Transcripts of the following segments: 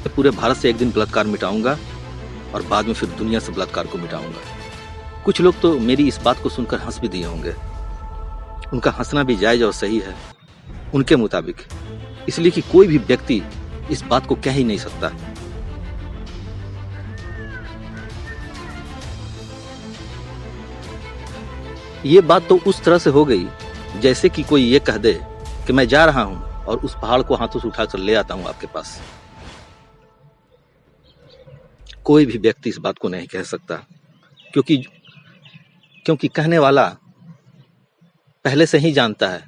मैं पूरे भारत से एक दिन बलात्कार मिटाऊंगा और बाद में फिर दुनिया से बलात्कार को मिटाऊंगा। कुछ लोग तो मेरी इस बात को सुनकर हंस भी दिए होंगे। उनका हंसना भी जायज और सही है उनके मुताबिक, इसलिए कि कोई भी व्यक्ति इस बात को कह ही नहीं सकता। ये बात तो उस तरह से हो गई जैसे कि कोई ये कह दे कि मैं जा रहा हूं और उस पहाड़ को हाथों से उठाकर ले आता हूं आपके पास। कोई भी व्यक्ति इस बात को नहीं कह सकता, क्योंकि कहने वाला पहले से ही जानता है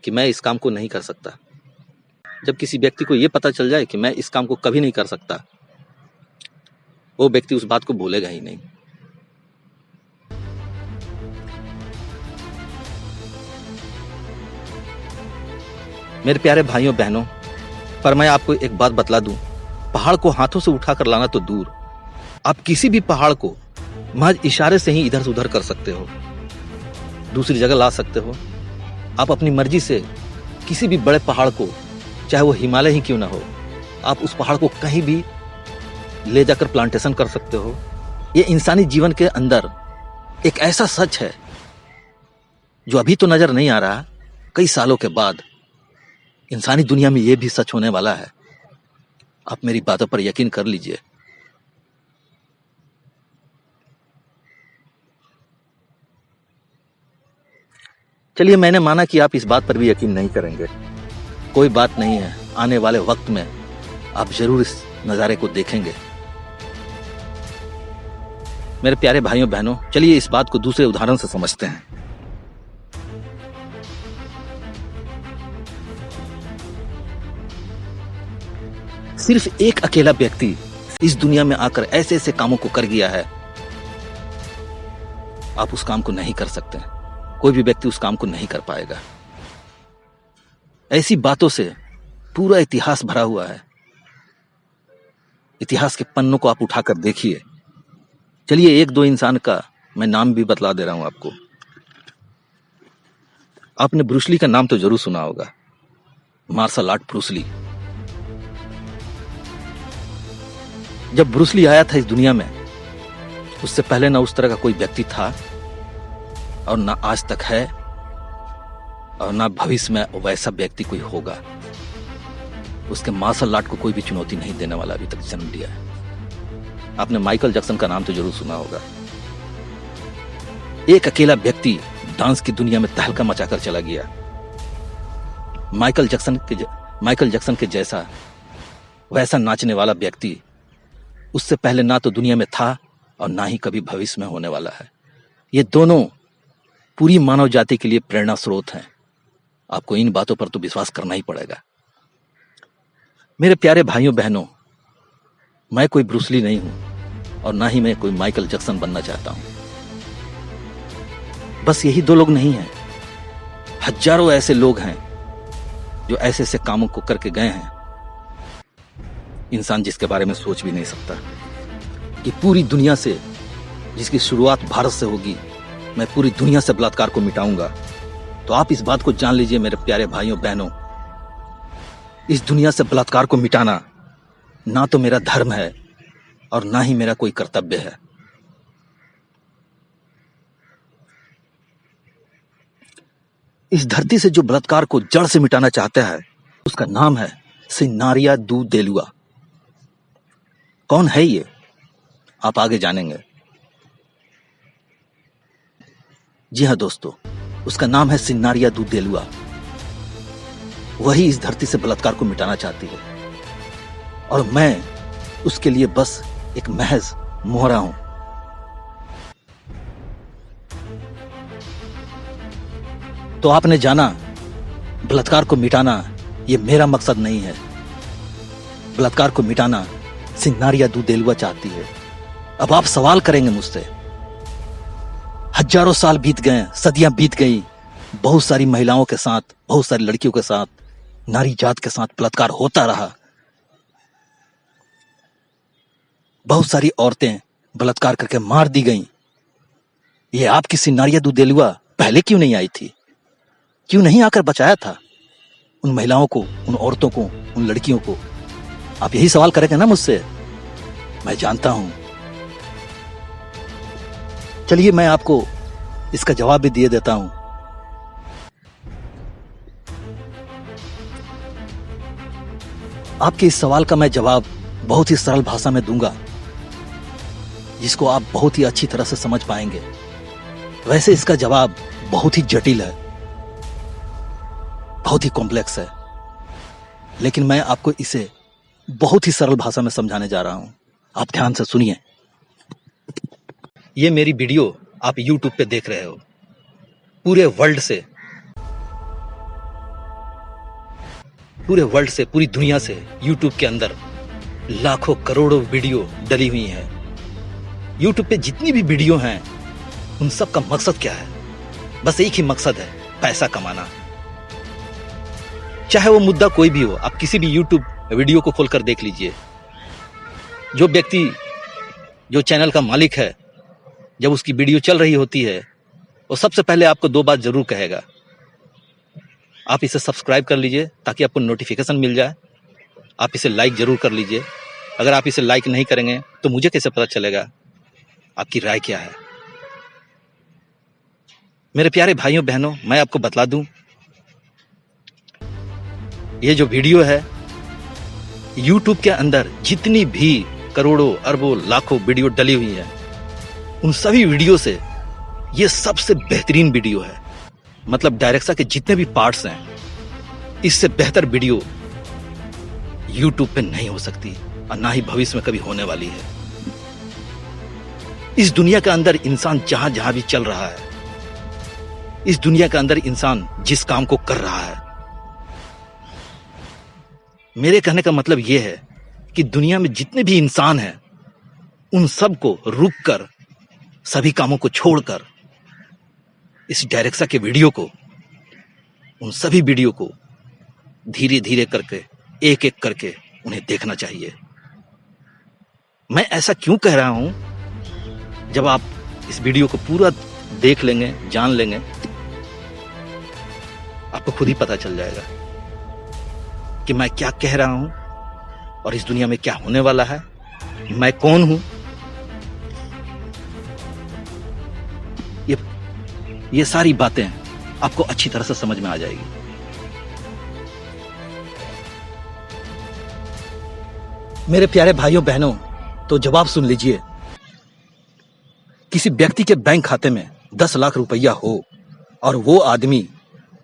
कि मैं इस काम को नहीं कर सकता। जब किसी व्यक्ति को यह पता चल जाए कि मैं इस काम को कभी नहीं कर सकता, वो व्यक्ति उस बात को भूलेगा ही नहीं। मेरे प्यारे भाइयों बहनों, पर मैं आपको एक बात बतला दूं, पहाड़ को हाथों से उठाकर लाना तो दूर, आप किसी भी पहाड़ को महज इशारे से ही इधर से उधर कर सकते हो, दूसरी जगह ला सकते हो। आप अपनी मर्जी से किसी भी बड़े पहाड़ को, चाहे वो हिमालय ही क्यों ना हो, आप उस पहाड़ को कहीं भी ले जाकर प्लांटेशन कर सकते हो। ये इंसानी जीवन के अंदर एक ऐसा सच है जो अभी तो नजर नहीं आ रहा, कई सालों के बाद इंसानी दुनिया में ये भी सच होने वाला है। आप मेरी बातों पर यकीन कर लीजिए। चलिए, मैंने माना कि आप इस बात पर भी यकीन नहीं करेंगे। कोई बात नहीं है, आने वाले वक्त में आप जरूर इस नजारे को देखेंगे। मेरे प्यारे भाइयों बहनों, चलिए इस बात को दूसरे उदाहरण से समझते हैं। सिर्फ एक अकेला व्यक्ति इस दुनिया में आकर ऐसे ऐसे कामों को कर गया है, आप उस काम को नहीं कर सकते। कोई भी व्यक्ति उस काम को नहीं कर पाएगा। ऐसी बातों से पूरा इतिहास भरा हुआ है। इतिहास के पन्नों को आप उठाकर देखिए। चलिए, एक दो इंसान का मैं नाम भी बतला दे रहा हूं आपको। आपने ब्रूस ली का नाम तो जरूर सुना होगा, मार्शल आर्ट ब्रूस ली। जब ब्रूस ली आया था इस दुनिया में, उससे पहले ना उस तरह का कोई व्यक्ति था, और ना आज तक है, और ना भविष्य में वैसा व्यक्ति कोई होगा। उसके मार्शल आर्ट को कोई भी चुनौती नहीं देने वाला अभी तक जन्म लिया है। आपने माइकल जैक्सन का नाम तो जरूर सुना होगा। एक अकेला व्यक्ति डांस की दुनिया में तहलका मचाकर चला गया। माइकल जैक्सन के जैसा वैसा नाचने वाला व्यक्ति उससे पहले ना तो दुनिया में था और ना ही कभी भविष्य में होने वाला है। ये दोनों पूरी मानव जाति के लिए प्रेरणा स्रोत हैं। आपको इन बातों पर तो विश्वास करना ही पड़ेगा। मेरे प्यारे भाइयों बहनों, मैं कोई ब्रूस ली नहीं हूं और ना ही मैं कोई माइकल जैक्सन बनना चाहता हूं। बस यही दो लोग नहीं हैं, हजारों ऐसे लोग हैं जो ऐसे ऐसे कामों को करके गए हैं, इंसान जिसके बारे में सोच भी नहीं सकता। कि पूरी दुनिया से, जिसकी शुरुआत भारत से होगी, मैं पूरी दुनिया से बलात्कार को मिटाऊंगा। तो आप इस बात को जान लीजिए मेरे प्यारे भाइयों बहनों, इस दुनिया से बलात्कार को मिटाना ना तो मेरा धर्म है और ना ही मेरा कोई कर्तव्य है। इस धरती से जो बलात्कार को जड़ से मिटाना चाहता है, उसका नाम है सिन्नारिया दू देलुआ। कौन है ये, आप आगे जानेंगे। जी हाँ दोस्तों, उसका नाम है सिन्नारिया दू देलुआ। वही इस धरती से बलात्कार को मिटाना चाहती है और मैं उसके लिए बस एक महज मोहरा हूं। तो आपने जाना, बलात्कार को मिटाना ये मेरा मकसद नहीं है। बलात्कार को मिटाना सिन्नारिया दू देलुआ चाहती है। अब आप सवाल करेंगे मुझसे, हजारों साल बीत गए, सदियां बीत गई, बहुत सारी महिलाओं के साथ, बहुत सारी लड़कियों के साथ, नारी जात के साथ बलात्कार होता रहा। बहुत सारी औरतें बलात्कार करके मार दी गईं। ये आपकी सिन्नारिया दू देलुआ पहले क्यों नहीं आई थी? क्यों नहीं आकर बचाया था उन महिलाओं को, उन औरतों को, उन लड़कियों को? आप यही सवाल करेंगे ना मुझसे, मैं जानता हूं। चलिए मैं आपको इसका जवाब भी दिए देता हूं। आपके इस सवाल का मैं जवाब बहुत ही सरल भाषा में दूंगा, जिसको आप बहुत ही अच्छी तरह से समझ पाएंगे। वैसे इसका जवाब बहुत ही जटिल है, बहुत ही कॉम्प्लेक्स है, लेकिन मैं आपको इसे बहुत ही सरल भाषा में समझाने जा रहा हूं। आप ध्यान से सुनिए। ये मेरी वीडियो आप YouTube पे देख रहे हो। पूरे वर्ल्ड से, पूरी दुनिया से YouTube के अंदर लाखों करोड़ों वीडियो डली हुई हैं। YouTube पे जितनी भी वीडियो हैं, उन सब का मकसद क्या है? बस एक ही मकसद है, पैसा कमाना। चाहे वो मुद्दा कोई भी हो, आप किसी भी YouTube वीडियो को खोलकर देख लीजिए। जो व्यक्ति, जो चैनल का मालिक है, जब उसकी वीडियो चल रही होती है, वो सबसे पहले आपको दो बात जरूर कहेगा। आप इसे सब्सक्राइब कर लीजिए ताकि आपको नोटिफिकेशन मिल जाए। आप इसे लाइक जरूर कर लीजिए। अगर आप इसे लाइक नहीं करेंगे तो मुझे कैसे पता चलेगा आपकी राय क्या है? मेरे प्यारे भाइयों बहनों, मैं आपको बतला दूं, ये जो वीडियो है, YouTube के अंदर जितनी भी करोड़ों अरबों लाखों वीडियो डली हुई है, उन सभी वीडियो से ये सबसे बेहतरीन वीडियो है। मतलब डायरेक्सा के जितने भी पार्ट्स हैं, इससे बेहतर वीडियो YouTube पे नहीं हो सकती और ना ही भविष्य में कभी होने वाली है। इस दुनिया के अंदर इंसान जहां जहां भी चल रहा है, इस दुनिया के अंदर इंसान जिस काम को कर रहा है, मेरे कहने का मतलब यह है कि दुनिया में जितने भी इंसान हैं, उन सब को रुक कर, सभी कामों को छोड़कर, इस डायरेक्सा के वीडियो को, उन सभी वीडियो को धीरे धीरे करके, एक एक करके उन्हें देखना चाहिए। मैं ऐसा क्यों कह रहा हूं? जब आप इस वीडियो को पूरा देख लेंगे, जान लेंगे, आपको खुद ही पता चल जाएगा कि मैं क्या कह रहा हूं और इस दुनिया में क्या होने वाला है, मैं कौन हूं। ये सारी बातें आपको अच्छी तरह से समझ में आ जाएगी। मेरे प्यारे भाइयों बहनों, तो जवाब सुन लीजिए। किसी व्यक्ति के बैंक खाते में 10 लाख रुपया हो और वो आदमी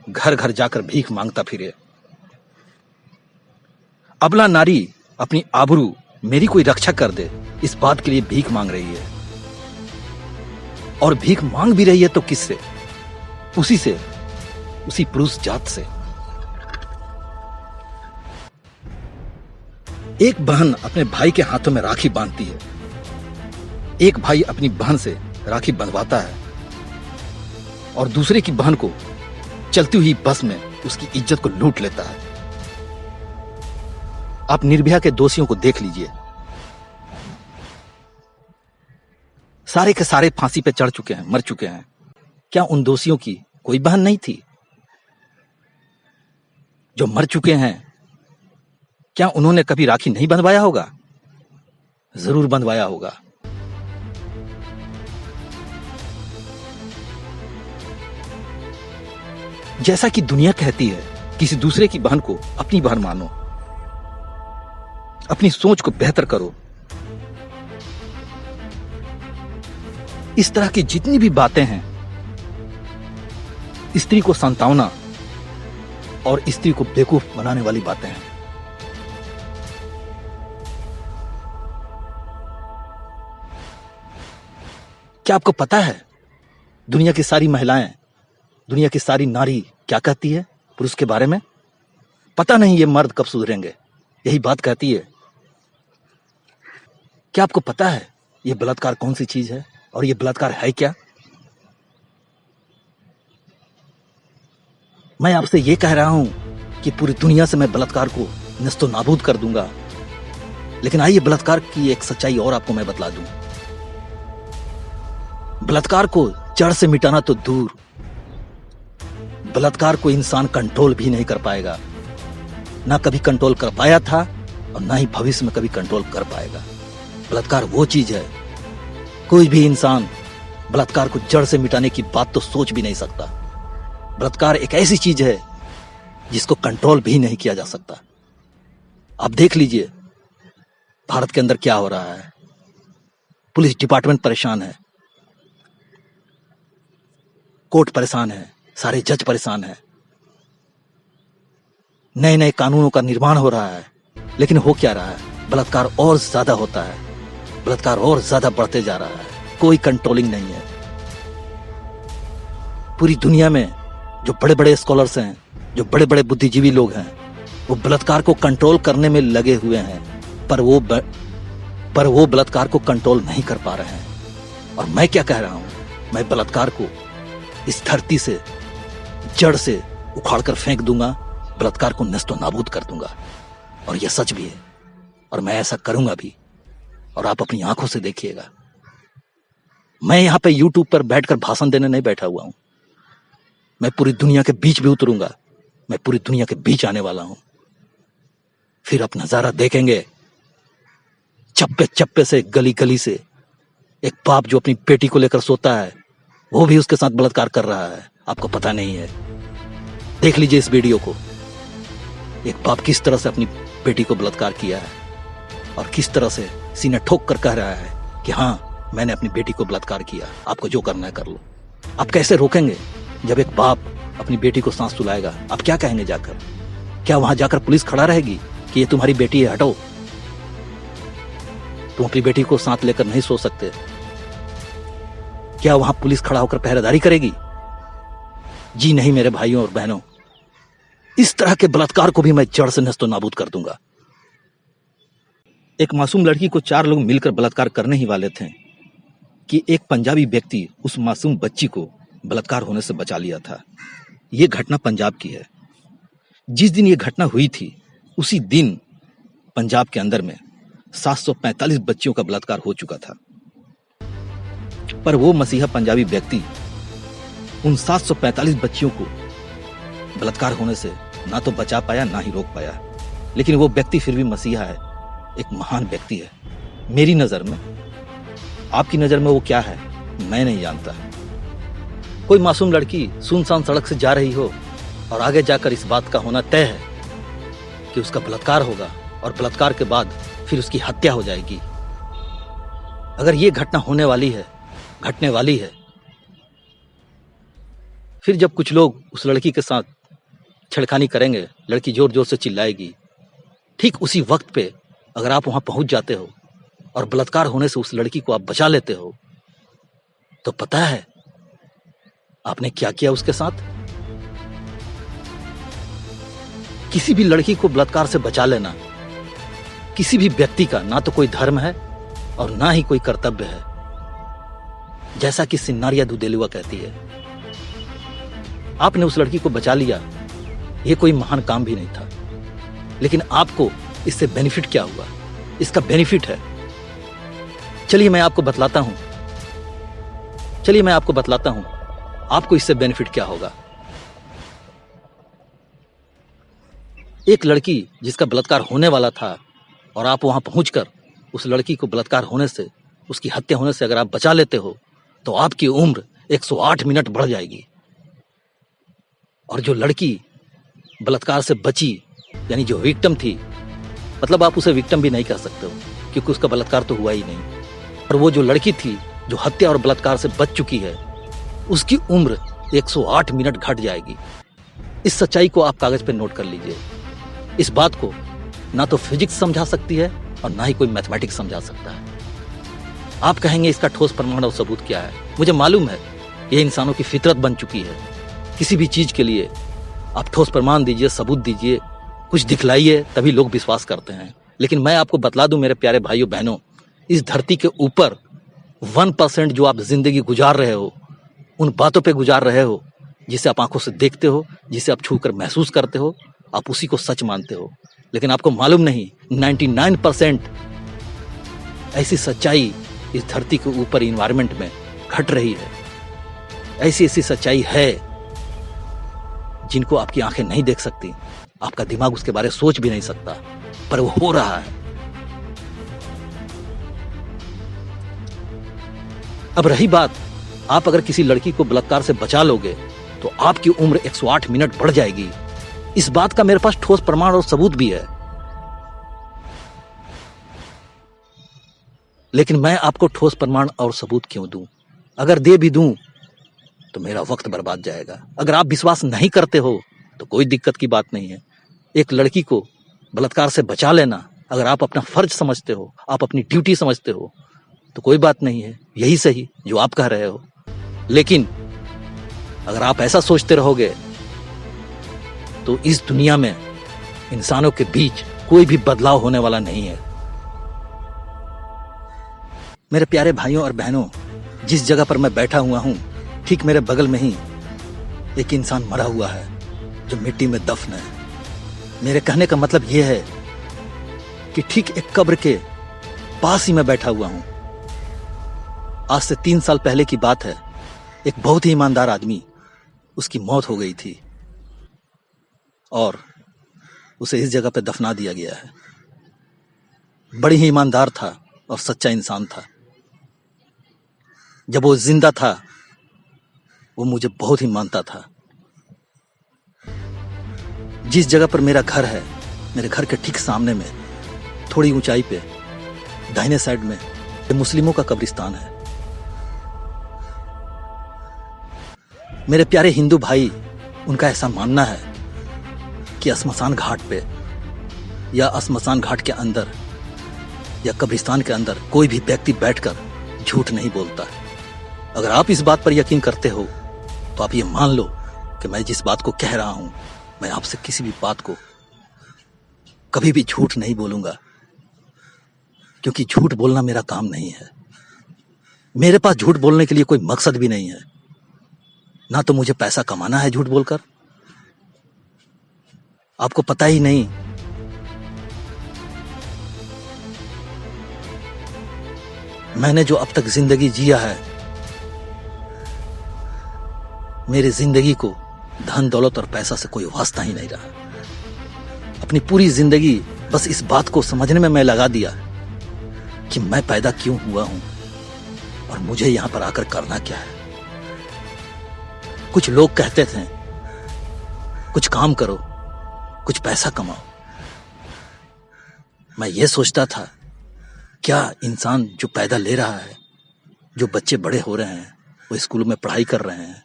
घर घर जाकर भीख मांगता फिरे। अबला नारी अपनी आबरू, मेरी कोई रक्षा कर दे, इस बात के लिए भीख मांग रही है। और भीख मांग भी रही है तो किससे? उसी पुरुष जात से। एक बहन अपने भाई के हाथों में राखी बांधती है, एक भाई अपनी बहन से राखी बंधवाता है और दूसरे की बहन को चलती हुई बस में उसकी इज्जत को लूट लेता है। आप निर्भया के दोषियों को देख लीजिए। सारे के सारे फांसी पे चढ़ चुके हैं, मर चुके हैं। क्या उन दोषियों की कोई बहन नहीं थी? जो मर चुके हैं, क्या उन्होंने कभी राखी नहीं बंधवाया होगा? जरूर बंधवाया होगा। जैसा कि दुनिया कहती है, किसी दूसरे की बहन को अपनी बहन मानो, अपनी सोच को बेहतर करो। इस तरह की जितनी भी बातें हैं, स्त्री को संतावना और स्त्री को बेवकूफ बनाने वाली बातें हैं। क्या आपको पता है दुनिया की सारी महिलाएं, दुनिया की सारी नारी क्या कहती है पुरुष के बारे में? पता नहीं ये मर्द कब सुधरेंगे, यही बात कहती है। क्या आपको पता है ये बलात्कार कौन सी चीज है और ये बलात्कार है क्या? मैं आपसे ये कह रहा हूं कि पूरी दुनिया से मैं बलात्कार को नस्तो नाबूद कर दूंगा। लेकिन आइए बलात्कार की एक सच्चाई और आपको मैं बतला दूं। बलात्कार को जड़ से मिटाना तो दूर, बलात्कार को इंसान कंट्रोल भी नहीं कर पाएगा। ना कभी कंट्रोल कर पाया था और ना ही भविष्य में कभी कंट्रोल कर पाएगा। बलात्कार वो चीज है, कोई भी इंसान बलात्कार को जड़ से मिटाने की बात तो सोच भी नहीं सकता। बलात्कार एक ऐसी चीज है जिसको कंट्रोल भी नहीं किया जा सकता। आप देख लीजिए भारत के अंदर क्या हो रहा है। पुलिस डिपार्टमेंट परेशान है, कोर्ट परेशान है, सारे जज परेशान है, नए नए कानूनों का निर्माण हो रहा है, लेकिन हो क्या रहा है? बलात्कार और ज्यादा होता है, बलात्कार और ज्यादा बढ़ते जा रहा है, कोई कंट्रोलिंग नहीं है। पूरी दुनिया में जो बड़े बड़े स्कॉलर्स हैं, जो बड़े बड़े बुद्धिजीवी लोग हैं, वो बलात्कार को कंट्रोल करने में लगे हुए हैं, पर वो बलात्कार को कंट्रोल नहीं कर पा रहे हैं। और मैं क्या कह रहा हूं, मैं बलात्कार को इस धरती से जड़ से उखाड़कर फेंक दूंगा, बलात्कार को नष्ट नाबूद कर दूंगा। और यह सच भी है, और मैं ऐसा करूंगा भी, और आप अपनी आंखों से देखिएगा। मैं यहां पे यूट्यूब पर बैठकर भाषण देने नहीं बैठा हुआ हूं, मैं पूरी दुनिया के बीच भी उतरूंगा, मैं पूरी दुनिया के बीच आने वाला हूं। फिर आप नजारा देखेंगे, चप्पे चप्पे से, गली गली से एक बाप जो अपनी बेटी को लेकर सोता है, वो भी उसके साथ बलात्कार कर रहा है, आपको पता नहीं है। देख लीजिए इस वीडियो को, एक बाप किस तरह से अपनी बेटी को बलात्कार किया है और किस तरह से सीना ठोक कर कह रहा है कि हाँ, मैंने अपनी बेटी को बलात्कार किया, आपको जो करना है कर लो। आप कैसे रोकेंगे? जब एक बाप अपनी बेटी को सांस सुलाएगा, आप क्या कहेंगे जाकर? क्या वहां जाकर पुलिस खड़ा रहेगी कि ये तुम्हारी बेटी है, हटो? तुम अपनी बेटी को साथ लेकर नहीं सो सकते? क्या वहां पुलिस खड़ा होकर पहरेदारी करेगी? जी नहीं मेरे भाइयों और बहनों, इस तरह के बलात्कार को भी मैं जड़ से नष्ट नाबूद कर दूंगा। एक मासूम लड़की को 4 लोग मिलकर बलात्कार करने ही वाले थे कि एक पंजाबी व्यक्ति उस मासूम बच्ची को बलात्कार होने से बचा लिया था। यह घटना पंजाब की है। जिस दिन यह घटना हुई थी, उसी दिन पंजाब के अंदर में 745 बच्चियों का बलात्कार हो चुका था। पर वो मसीहा पंजाबी व्यक्ति उन 745 बच्चियों को बलात्कार होने से ना तो बचा पाया, ना ही रोक पाया। लेकिन वो व्यक्ति फिर भी मसीहा है, एक महान व्यक्ति है मेरी नजर में। आपकी नजर में वो क्या है मैं नहीं जानता। कोई मासूम लड़की सुनसान सड़क से जा रही हो और आगे जाकर इस बात का होना तय है कि उसका बलात्कार होगा और बलात्कार के बाद फिर उसकी हत्या हो जाएगी। अगर ये घटना होने वाली है, घटने वाली है, फिर जब कुछ लोग उस लड़की के साथ छेड़खानी करेंगे, लड़की जोर जोर से चिल्लाएगी, ठीक उसी वक्त पे अगर आप वहां पहुंच जाते हो और बलात्कार होने से उस लड़की को आप बचा लेते हो, तो पता है आपने क्या किया उसके साथ? किसी भी लड़की को बलात्कार से बचा लेना किसी भी व्यक्ति का ना तो कोई धर्म है और ना ही कोई कर्तव्य है। जैसा कि सिन्नारिया दुदेलुआ कहती है, आपने उस लड़की को बचा लिया, यह कोई महान काम भी नहीं था, लेकिन आपको इससे बेनिफिट क्या हुआ? इसका बेनिफिट है, चलिए मैं आपको बतलाता हूं आपको इससे बेनिफिट क्या होगा। एक लड़की जिसका बलात्कार होने वाला था और आप वहां पहुंचकर उस लड़की को बलात्कार होने से, उसकी हत्या होने से अगर आप बचा लेते हो, तो आपकी उम्र 108 मिनट बढ़ जाएगी। और जो लड़की बलात्कार से बची, यानी जो विक्टिम थी, मतलब आप उसे विक्टिम भी नहीं कह सकते हो क्योंकि उसका बलात्कार तो हुआ ही नहीं, और वो जो लड़की थी जो हत्या और बलात्कार से बच चुकी है, उसकी उम्र 108 मिनट घट जाएगी। इस सच्चाई को आप कागज पर नोट कर लीजिए। इस बात को ना तो फिजिक्स समझा सकती है और ना ही कोई मैथमेटिक्स समझा सकता है। आप कहेंगे इसका ठोस प्रमाण और सबूत क्या है? मुझे मालूम है ये इंसानों की फितरत बन चुकी है। किसी भी चीज के लिए आप ठोस प्रमाण दीजिए, सबूत दीजिए, कुछ दिखलाइए, तभी लोग विश्वास करते हैं। लेकिन मैं आपको बतला दूं मेरे प्यारे भाइयों बहनों, इस धरती के ऊपर 1% जो आप जिंदगी गुजार रहे हो, उन बातों पे गुजार रहे हो जिसे आप आंखों से देखते हो, जिसे आप छूकर महसूस करते हो, आप उसी को सच मानते हो। लेकिन आपको मालूम नहीं 99% ऐसी सच्चाई इस धरती के ऊपर इन्वायरमेंट में घट रही है। ऐसी ऐसी सच्चाई है जिनको आपकी आंखें नहीं देख सकती, आपका दिमाग उसके बारे में सोच भी नहीं सकता, पर वो हो रहा है। अब रही बात, आप अगर किसी लड़की को बलात्कार से बचा लोगे तो आपकी उम्र 108 मिनट बढ़ जाएगी। इस बात का मेरे पास ठोस प्रमाण और सबूत भी है। लेकिन मैं आपको ठोस प्रमाण और सबूत क्यों दूं? अगर दे भी दूं तो मेरा वक्त बर्बाद जाएगा। अगर आप विश्वास नहीं करते हो तो कोई दिक्कत की बात नहीं है। एक लड़की को बलात्कार से बचा लेना अगर आप अपना फर्ज समझते हो, आप अपनी ड्यूटी समझते हो, तो कोई बात नहीं है, यही सही जो आप कह रहे हो। लेकिन अगर आप ऐसा सोचते रहोगे तो इस दुनिया में इंसानों के बीच कोई भी बदलाव होने वाला नहीं है। मेरे प्यारे भाइयों और बहनों, जिस जगह पर मैं बैठा हुआ हूं, ठीक मेरे बगल में ही एक इंसान मरा हुआ है जो मिट्टी में दफन है। मेरे कहने का मतलब यह है कि ठीक एक कब्र के पास ही मैं बैठा हुआ हूं। आज से 3 साल पहले की बात है। एक बहुत ही ईमानदार आदमी, उसकी मौत हो गई थी और उसे इस जगह पे दफना दिया गया है। बड़ी ही ईमानदार था और सच्चा इंसान था। जब वो जिंदा था वो मुझे बहुत ही मानता था। जिस जगह पर मेरा घर है, मेरे घर के ठीक सामने में थोड़ी ऊंचाई पे दाहिने साइड में मुस्लिमों का कब्रिस्तान है। मेरे प्यारे हिंदू भाई, उनका ऐसा मानना है कि श्मशान घाट पे या श्मशान घाट के अंदर या कब्रिस्तान के अंदर कोई भी व्यक्ति बैठकर झूठ नहीं बोलता। अगर आप इस बात पर यकीन करते हो तो आप ये मान लो कि मैं जिस बात को कह रहा हूं, मैं आपसे किसी भी बात को कभी भी झूठ नहीं बोलूंगा, क्योंकि झूठ बोलना मेरा काम नहीं है। मेरे पास झूठ बोलने के लिए कोई मकसद भी नहीं है। ना तो मुझे पैसा कमाना है झूठ बोलकर। आपको पता ही नहीं मैंने जो अब तक जिंदगी जिया है, मेरी जिंदगी को धन दौलत और पैसा से कोई वास्ता ही नहीं रहा। अपनी पूरी जिंदगी बस इस बात को समझने में मैं लगा दिया कि मैं पैदा क्यों हुआ हूं और मुझे यहां पर आकर करना क्या है। कुछ लोग कहते थे कुछ काम करो, कुछ पैसा कमाओ। मैं ये सोचता था, क्या इंसान जो पैदा ले रहा है, जो बच्चे बड़े हो रहे हैं, वो स्कूल में पढ़ाई कर रहे हैं,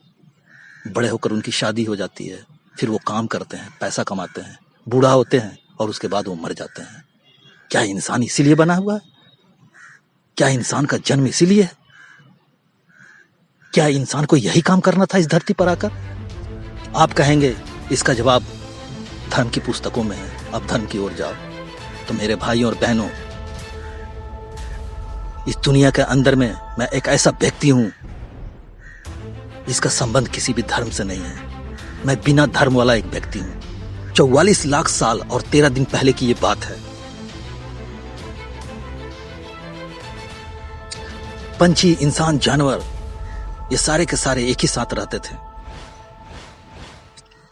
बड़े होकर उनकी शादी हो जाती है, फिर वो काम करते हैं, पैसा कमाते हैं, बूढ़ा होते हैं और उसके बाद वो मर जाते हैं। क्या इंसान इसीलिए बना हुआ है? क्या इंसान का जन्म इसीलिए है? क्या इंसान को यही काम करना था इस धरती पर आकर? आप कहेंगे इसका जवाब धर्म की पुस्तकों में है, अब धर्म की ओर जाओ। तो मेरे भाइयों और बहनों, इस दुनिया के अंदर में मैं एक ऐसा व्यक्ति हूं जिसका संबंध किसी भी धर्म से नहीं है। मैं बिना धर्म वाला एक व्यक्ति हूं। 44 लाख साल और 13 दिन पहले की ये बात है। पंछी, इंसान, जानवर, ये सारे के सारे एक ही साथ रहते थे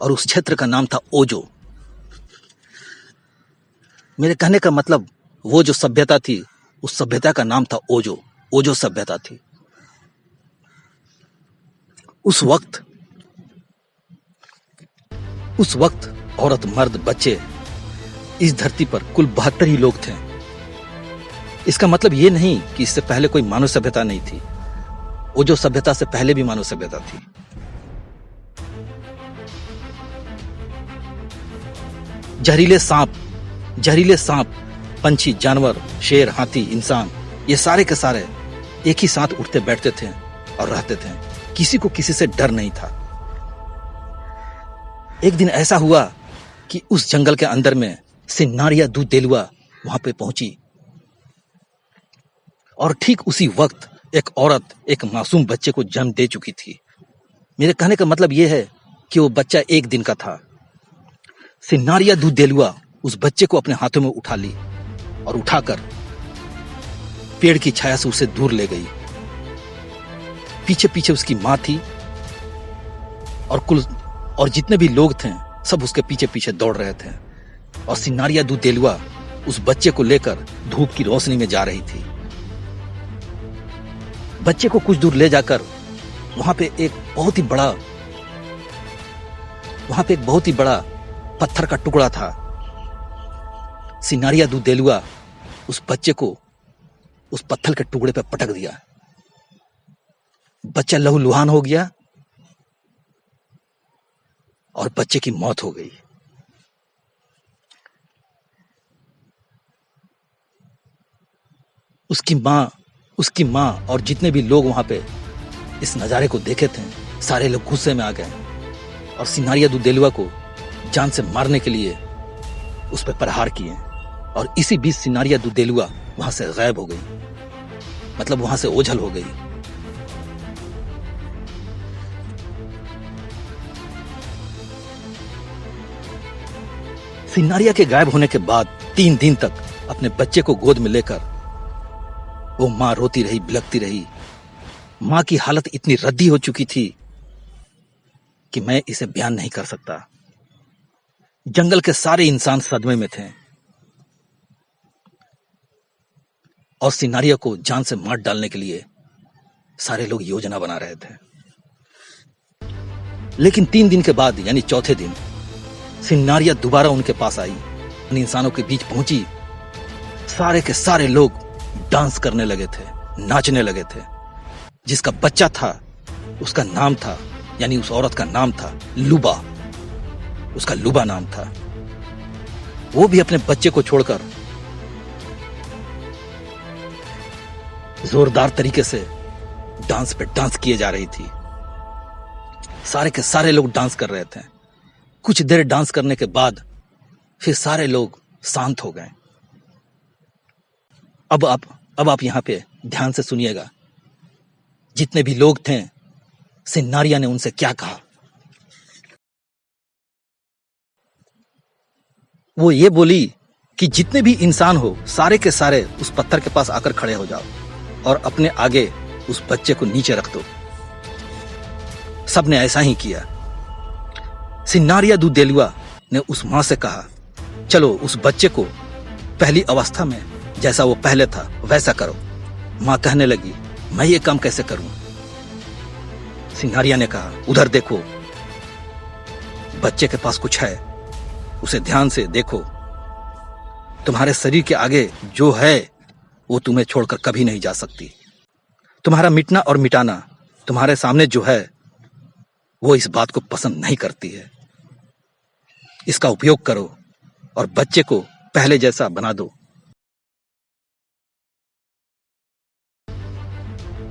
और उस क्षेत्र का नाम था ओजो। मेरे कहने का मतलब, वो जो सभ्यता थी, उस सभ्यता का नाम था ओजो। ओजो सभ्यता थी। उस वक्त औरत, मर्द, बच्चे इस धरती पर कुल 72 ही लोग थे। इसका मतलब ये नहीं कि इससे पहले कोई मानव सभ्यता नहीं थी। ओजो सभ्यता से पहले भी मानव सभ्यता थी। जहरीले सांप, पंछी, जानवर, शेर, हाथी, इंसान, ये सारे के सारे एक ही साथ उठते बैठते थे और रहते थे। किसी को किसी से डर नहीं था। एक दिन ऐसा हुआ कि उस जंगल के अंदर में सिन्नारिया दूधेलुआ वहां पे पहुंची और ठीक उसी वक्त एक औरत एक मासूम बच्चे को जन्म दे चुकी थी। मेरे कहने का मतलब यह है कि वो बच्चा 1 दिन का था। सिन्नारिया दूधेलुआ उस बच्चे को अपने हाथों में उठा ली और उठाकर पेड़ की छाया से उसे दूर ले गई। पीछे पीछे उसकी मां थी और जितने भी लोग थे सब उसके पीछे पीछे दौड़ रहे थे और सिनारिया दू देलुआ उस बच्चे को लेकर धूप की रोशनी में जा रही थी। बच्चे को कुछ दूर ले जाकर वहां पे एक बहुत ही बड़ा पत्थर का टुकड़ा था। सिनारिया दू देलुआ उस बच्चे को उस पत्थर के टुकड़े पर पटक दिया। बच्चा लहूलुहान हो गया और बच्चे की मौत हो गई। उसकी मां और जितने भी लोग वहां पे इस नजारे को देखे थे, सारे लोग गुस्से में आ गए और सिनारिया दू देलुआ को जान से मारने के लिए उस पर प्रहार किए। और इसी बीच सिनारिया दू देलुआ वहां से गायब हो गई, मतलब वहां से ओझल हो गई। सिनारिया के गायब होने के बाद 3 दिन तक अपने बच्चे को गोद में लेकर वो मां रोती रही, बिलखती रही। मां की हालत इतनी रद्दी हो चुकी थी कि मैं इसे बयान नहीं कर सकता। जंगल के सारे इंसान सदमे में थे और सिनारिया को जान से मार डालने के लिए सारे लोग योजना बना रहे थे। लेकिन 3 दिन के बाद यानी चौथे दिन सिनारिया दोबारा उनके पास आई, उन इंसानों के बीच पहुंची। सारे के सारे लोग डांस करने लगे थे, नाचने लगे थे। जिसका बच्चा था उसका नाम था, यानी उस औरत का नाम था लुबा, उसका लुबा नाम था। वो भी अपने बच्चे को छोड़कर जोरदार तरीके से डांस पे डांस किए जा रही थी। सारे के सारे लोग डांस कर रहे थे। कुछ देर डांस करने के बाद फिर सारे लोग शांत हो गए। अब आप यहां पे ध्यान से सुनिएगा। जितने भी लोग थे, सिनारिया ने उनसे क्या कहा। वो ये बोली कि जितने भी इंसान हो, सारे के सारे उस पत्थर के पास आकर खड़े हो जाओ और अपने आगे उस बच्चे को नीचे रख दो। सबने ऐसा ही किया। सिनारिया दू देलुआ ने उस मां से कहा, चलो उस बच्चे को पहली अवस्था में जैसा वो पहले था वैसा करो। मां कहने लगी, मैं ये काम कैसे करूं? सिनारिया ने कहा, उधर देखो, बच्चे के पास कुछ है, उसे ध्यान से देखो। तुम्हारे शरीर के आगे जो है वो तुम्हें छोड़कर कभी नहीं जा सकती। तुम्हारा मिटना और मिटाना तुम्हारे सामने जो है वो इस बात को पसंद नहीं करती है। इसका उपयोग करो और बच्चे को पहले जैसा बना दो।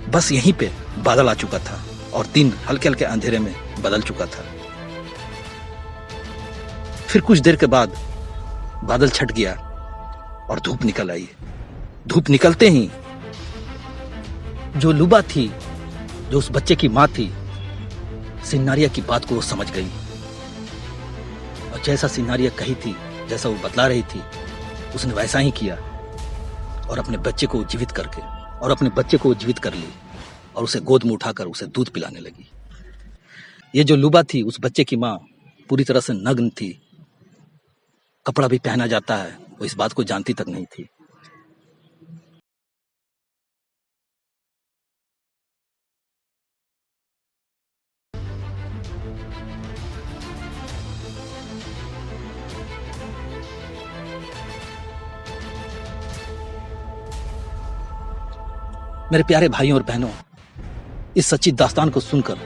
बस यहीं पे बादल आ चुका था और दिन हल्के हल्के अंधेरे में बदल चुका था। फिर कुछ देर के बाद बादल छट गया और धूप निकल आई। धूप निकलते ही जो लुबा थी, जो उस बच्चे की मां थी, सिनारिया की बात को वो समझ गई और जैसा सिनारिया कही थी, जैसा वो बतला रही थी, उसने वैसा ही किया और अपने बच्चे को जीवित कर ली और उसे गोद में उठाकर उसे दूध पिलाने लगी। ये जो लुबा थी, उस बच्चे की मां, पूरी तरह से नग्न थी। कपड़ा भी पहना जाता है, वो इस बात को जानती तक नहीं थी। मेरे प्यारे भाइयों और बहनों, इस सच्ची दास्तान को सुनकर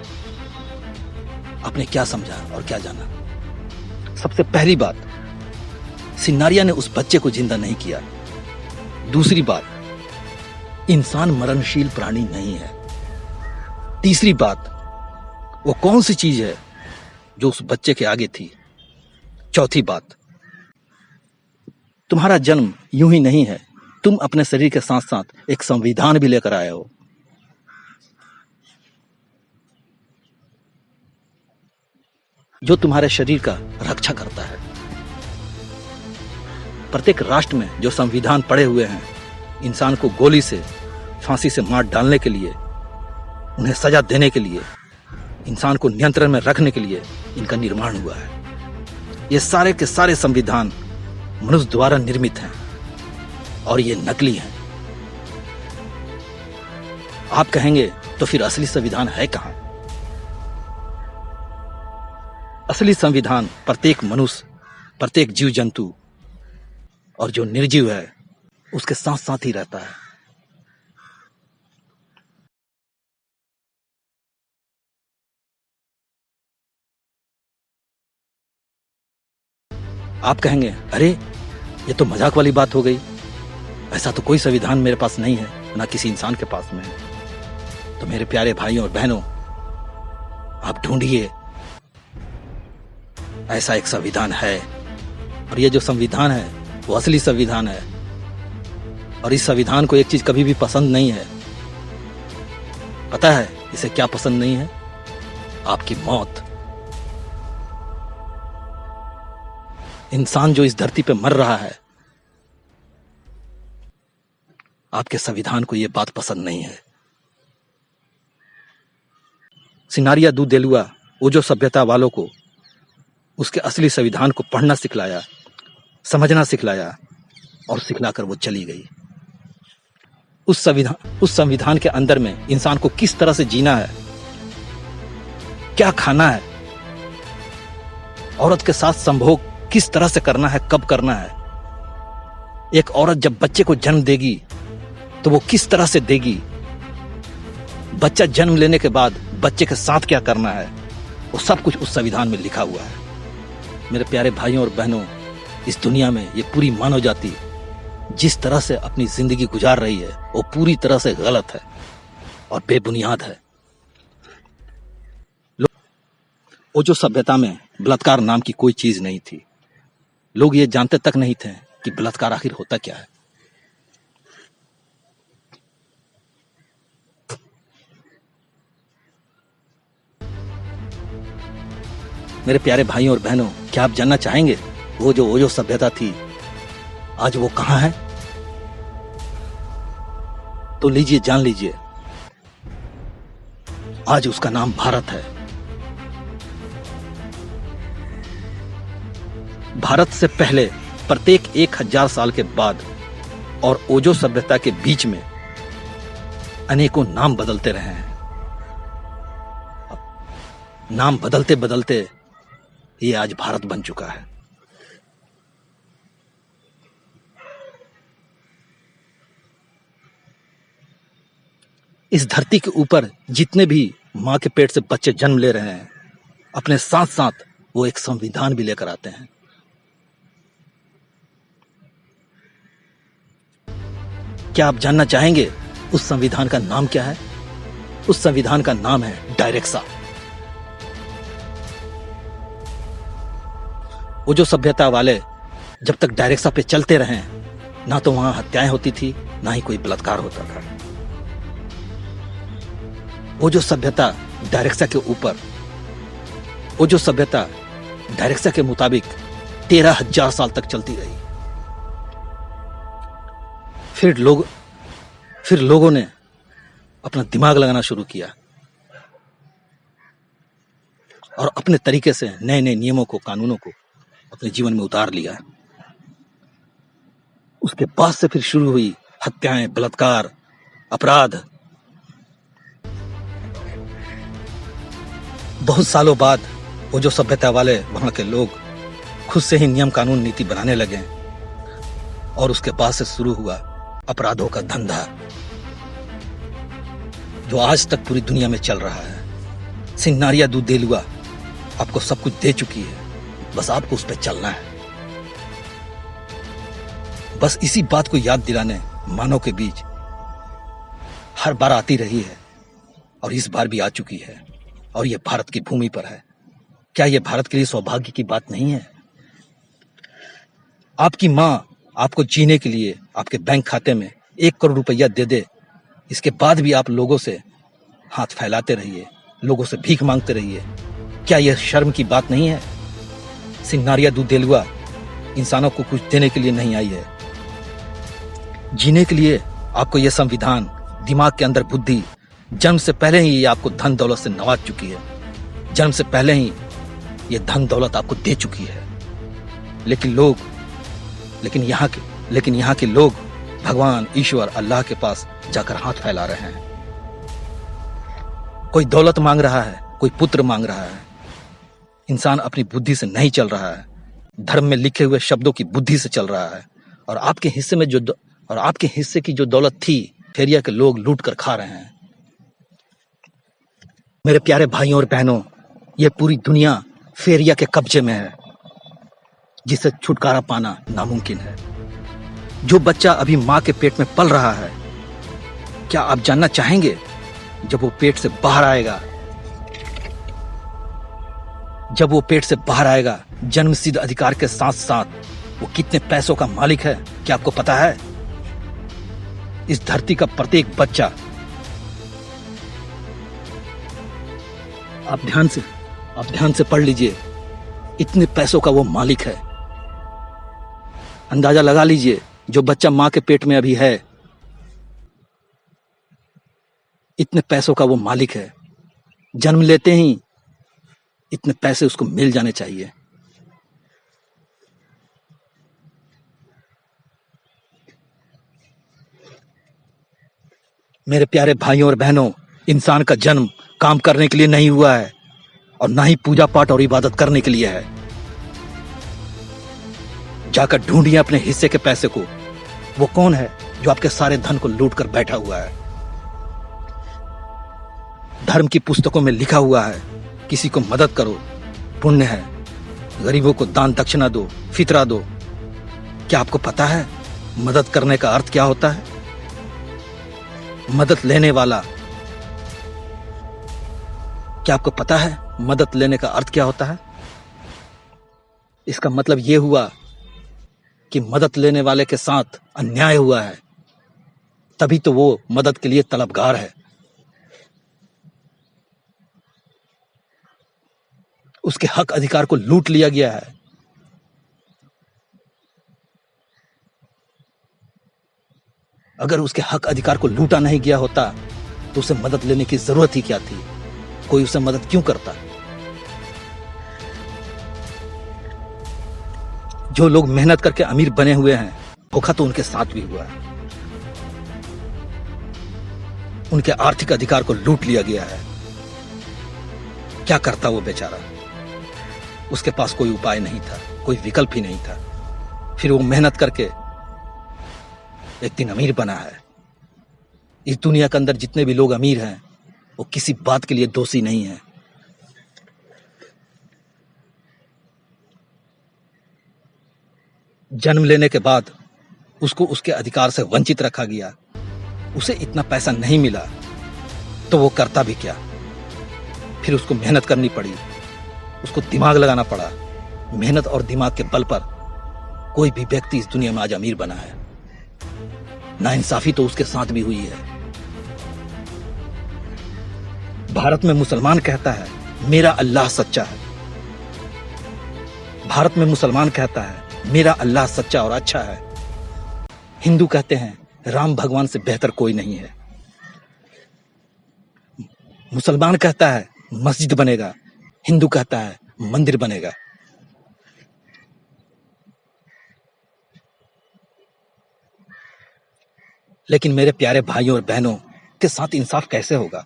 आपने क्या समझा और क्या जाना? सबसे पहली बात, सिनारिया ने उस बच्चे को जिंदा नहीं किया। दूसरी बात, इंसान मरणशील प्राणी नहीं है। तीसरी बात, वो कौन सी चीज है जो उस बच्चे के आगे थी। चौथी बात, तुम्हारा जन्म यूं ही नहीं है, तुम अपने शरीर के साथ साथ एक संविधान भी लेकर आए हो। जो तुम्हारे शरीर का रक्षा करता है। प्रत्येक राष्ट्र में जो संविधान पड़े हुए हैं, इंसान को गोली से, फांसी से मार डालने के लिए, उन्हें सजा देने के लिए, इंसान को नियंत्रण में रखने के लिए इनका निर्माण हुआ है। ये सारे के सारे संविधान मनुष्य द्वारा निर्मित हैं और ये नकली हैं। आप कहेंगे तो फिर असली संविधान है कहां? असली संविधान प्रत्येक मनुष्य, प्रत्येक जीव जंतु और जो निर्जीव है उसके साथ साथ ही रहता है। आप कहेंगे, अरे ये तो मजाक वाली बात हो गई, ऐसा तो कोई संविधान मेरे पास नहीं है, ना किसी इंसान के पास में है। तो मेरे प्यारे भाइयों और बहनों, आप ढूंढिए, ऐसा एक संविधान है और ये जो संविधान है वो असली संविधान है। और इस संविधान को एक चीज कभी भी पसंद नहीं है। पता है इसे क्या पसंद नहीं है? आपकी मौत। इंसान जो इस धरती पे मर रहा है, आपके संविधान को यह बात पसंद नहीं है। सिनारिया दू देलुआ ओजो सभ्यता वालों को उसके असली संविधान को पढ़ना सिखलाया, समझना सिखलाया और सिखलाकर वो चली गई। उस संविधान के अंदर में इंसान को किस तरह से जीना है, क्या खाना है, औरत के साथ संभोग किस तरह से करना है, कब करना है, एक औरत जब बच्चे को जन्म देगी तो वो किस तरह से देगी, बच्चा जन्म लेने के बाद बच्चे के साथ क्या करना है, वो सब कुछ उस संविधान में लिखा हुआ है। मेरे प्यारे भाइयों और बहनों, इस दुनिया में ये पूरी मानव जाति जिस तरह से अपनी जिंदगी गुजार रही है वो पूरी तरह से गलत है और बेबुनियाद है। वो जो सभ्यता में बलात्कार नाम की कोई चीज नहीं थी। लोग ये जानते तक नहीं थे कि बलात्कार आखिर होता क्या है। मेरे प्यारे भाइयों और बहनों, क्या आप जानना चाहेंगे वो जो सभ्यता थी आज वो कहां है? तो लीजिए, जान लीजिए, आज उसका नाम भारत है। भारत से पहले प्रत्येक 1000 साल के बाद और ओजो सभ्यता के बीच में अनेकों नाम बदलते रहे हैं। नाम बदलते बदलते ये आज भारत बन चुका है। इस धरती के ऊपर जितने भी मां के पेट से बच्चे जन्म ले रहे हैं, अपने साथ साथ वो एक संविधान भी लेकर आते हैं। क्या आप जानना चाहेंगे उस संविधान का नाम क्या है? उस संविधान का नाम है डायरेक्सा। वो जो सभ्यता वाले जब तक डायरेक्सा पे चलते रहे, ना तो वहां हत्याएं होती थी, ना ही कोई बलात्कार होता था। वो जो सभ्यता डायरेक्सा के ऊपर, वो जो सभ्यता डायरेक्सा के मुताबिक 13,000 साल तक चलती रही। फिर लोगों ने अपना दिमाग लगाना शुरू किया और अपने तरीके से नए नए नियमों को, कानूनों को अपने जीवन में उतार लिया। उसके बाद से फिर शुरू हुई हत्याएं, बलात्कार, अपराध। बहुत सालों बाद वो जो सभ्यता वाले वहां के लोग खुद से ही नियम, कानून, नीति बनाने लगे और उसके बाद से शुरू हुआ अपराधों का धंधा, जो आज तक पूरी दुनिया में चल रहा है। सिनारिया दू देलुआ आपको सब कुछ दे चुकी है, बस आपको उस पर चलना है। बस इसी बात को याद दिलाने मानव के बीच हर बार आती रही है और इस बार भी आ चुकी है और यह भारत की भूमि पर है। क्या यह भारत के लिए सौभाग्य की बात नहीं है? आपकी मां आपको जीने के लिए आपके बैंक खाते में 1 करोड़ रुपया दे दे, इसके बाद भी आप लोगों से हाथ फैलाते रहिए, लोगों से भीख मांगते रहिए। क्या यह शर्म की बात नहीं है? सिनारिया दू देलुआ इंसानों को कुछ देने के लिए नहीं आई है, जीने के लिए। आपको यह संविधान, दिमाग के अंदर बुद्धि, जन्म से पहले ही ये आपको धन दौलत से नवाज चुकी है। जन्म से पहले ही ये धन दौलत आपको दे चुकी है। लेकिन यहाँ के लोग भगवान, ईश्वर, अल्लाह के पास जाकर हाथ फैला रहे हैं। कोई दौलत मांग रहा है, कोई पुत्र मांग रहा है। इंसान अपनी बुद्धि से नहीं चल रहा है, धर्म में लिखे हुए शब्दों की बुद्धि से चल रहा है। और आपके हिस्से की जो दौलत थी, फेरिया के लोग लूट कर खा रहे हैं। मेरे प्यारे भाइयों और बहनों, ये पूरी दुनिया फेरिया के कब्जे में है, जिससे छुटकारा पाना नामुमकिन है। जो बच्चा अभी माँ के पेट में पल रहा है, क्या आप जानना चाहेंगे जब वो पेट से बाहर आएगा, जन्मसिद्ध अधिकार के साथ साथ वो कितने पैसों का मालिक है? क्या आपको पता है? इस धरती का प्रत्येक बच्चा, आप ध्यान से पढ़ लीजिए, इतने पैसों का वो मालिक है। अंदाजा लगा लीजिए, जो बच्चा मां के पेट में अभी है, इतने पैसों का वो मालिक है। जन्म लेते ही इतने पैसे उसको मिल जाने चाहिए। मेरे प्यारे भाइयों और बहनों, इंसान का जन्म काम करने के लिए नहीं हुआ है, और ना ही पूजा पाठ और इबादत करने के लिए है। जाकर ढूंढिए अपने हिस्से के पैसे को। वो कौन है जो आपके सारे धन को लूट कर बैठा हुआ है? धर्म की पुस्तकों में लिखा हुआ है, किसी को मदद करो, पुण्य है। गरीबों को दान दक्षिणा दो, फितरा दो। क्या आपको पता है मदद करने का अर्थ क्या होता है? मदद लेने वाला, क्या आपको पता है मदद लेने का अर्थ क्या होता है? इसका मतलब यह हुआ कि मदद लेने वाले के साथ अन्याय हुआ है, तभी तो वो मदद के लिए तलबगार है। उसके हक अधिकार को लूट लिया गया है। अगर उसके हक अधिकार को लूटा नहीं गया होता तो उसे मदद लेने की जरूरत ही क्या थी? कोई उसे मदद क्यों करता? जो लोग मेहनत करके अमीर बने हुए हैं, धोखा तो उनके साथ भी हुआ है। उनके आर्थिक अधिकार को लूट लिया गया है। क्या करता वो बेचारा? उसके पास कोई उपाय नहीं था, कोई विकल्प ही नहीं था। फिर वो मेहनत करके एक दिन अमीर बना है। इस दुनिया के अंदर जितने भी लोग अमीर हैं, वो किसी बात के लिए दोषी नहीं है। जन्म लेने के बाद उसको उसके अधिकार से वंचित रखा गया। उसे इतना पैसा नहीं मिला तो वो करता भी क्या? फिर उसको मेहनत करनी पड़ी, उसको दिमाग लगाना पड़ा। मेहनत और दिमाग के बल पर कोई भी व्यक्ति इस दुनिया में आज अमीर बना है। नाइंसाफी तो उसके साथ भी हुई है। भारत में मुसलमान कहता है मेरा अल्लाह सच्चा है। भारत में मुसलमान कहता है मेरा अल्लाह सच्चा और अच्छा है। हिंदू कहते हैं राम भगवान से बेहतर कोई नहीं है। मुसलमान कहता है मस्जिद बनेगा, हिंदू कहता है मंदिर बनेगा। लेकिन मेरे प्यारे भाइयों और बहनों के साथ इंसाफ कैसे होगा?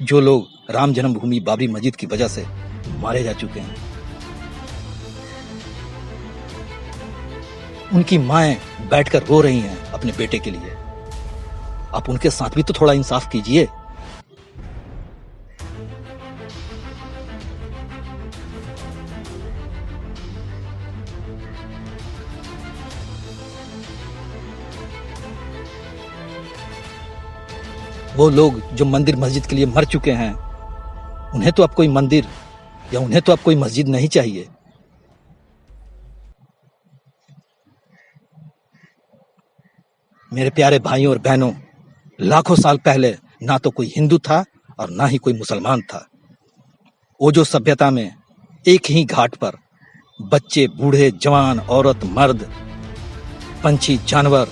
जो लोग राम जन्मभूमि बाबरी मस्जिद की वजह से मारे जा चुके हैं, उनकी माएं बैठकर रो रही हैं अपने बेटे के लिए। आप उनके साथ भी तो थोड़ा इंसाफ कीजिए। वो लोग जो मंदिर मस्जिद के लिए मर चुके हैं, उन्हें तो अब कोई मंदिर या उन्हें तो अब कोई मस्जिद नहीं चाहिए। मेरे प्यारे भाइयों और बहनों, लाखों साल पहले ना तो कोई हिंदू था और ना ही कोई मुसलमान था। वो जो सभ्यता में एक ही घाट पर बच्चे, बूढ़े, जवान, औरत, मर्द, पंछी, जानवर,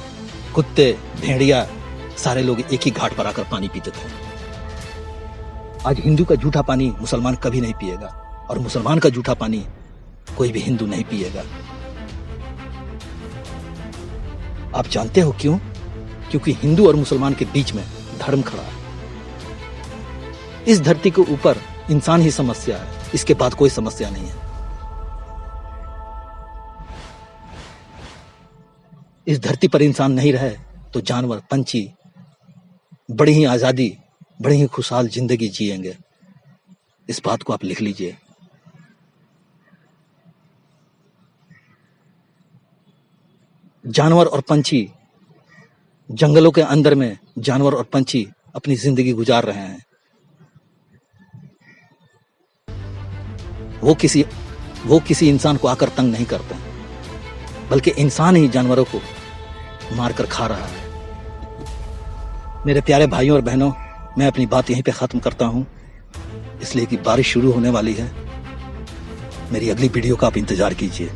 कुत्ते, भेड़िया, सारे लोग एक ही घाट पर आकर पानी पीते थे। आज हिंदू का जूठा पानी मुसलमान कभी नहीं पिएगा और मुसलमान का जूठा पानी कोई भी हिंदू नहीं पिएगा। आप जानते हो क्यों? क्योंकि हिंदू और मुसलमान के बीच में धर्म खड़ा है। इस धरती के ऊपर इंसान ही समस्या है, इसके बाद कोई समस्या नहीं है। इस धरती पर इंसान नहीं रहे तो जानवर, पंछी बड़ी ही आजादी, बड़ी ही खुशहाल जिंदगी जिएंगे। इस बात को आप लिख लीजिए। जानवर और पंछी, जंगलों के अंदर में जानवर और पंछी अपनी जिंदगी गुजार रहे हैं। वो किसी इंसान को आकर तंग नहीं करते, बल्कि इंसान ही जानवरों को मारकर खा रहा है। मेरे प्यारे भाइयों और बहनों, मैं अपनी बात यहीं पे खत्म करता हूं, इसलिए कि बारिश शुरू होने वाली है। मेरी अगली वीडियो का आप इंतजार कीजिए।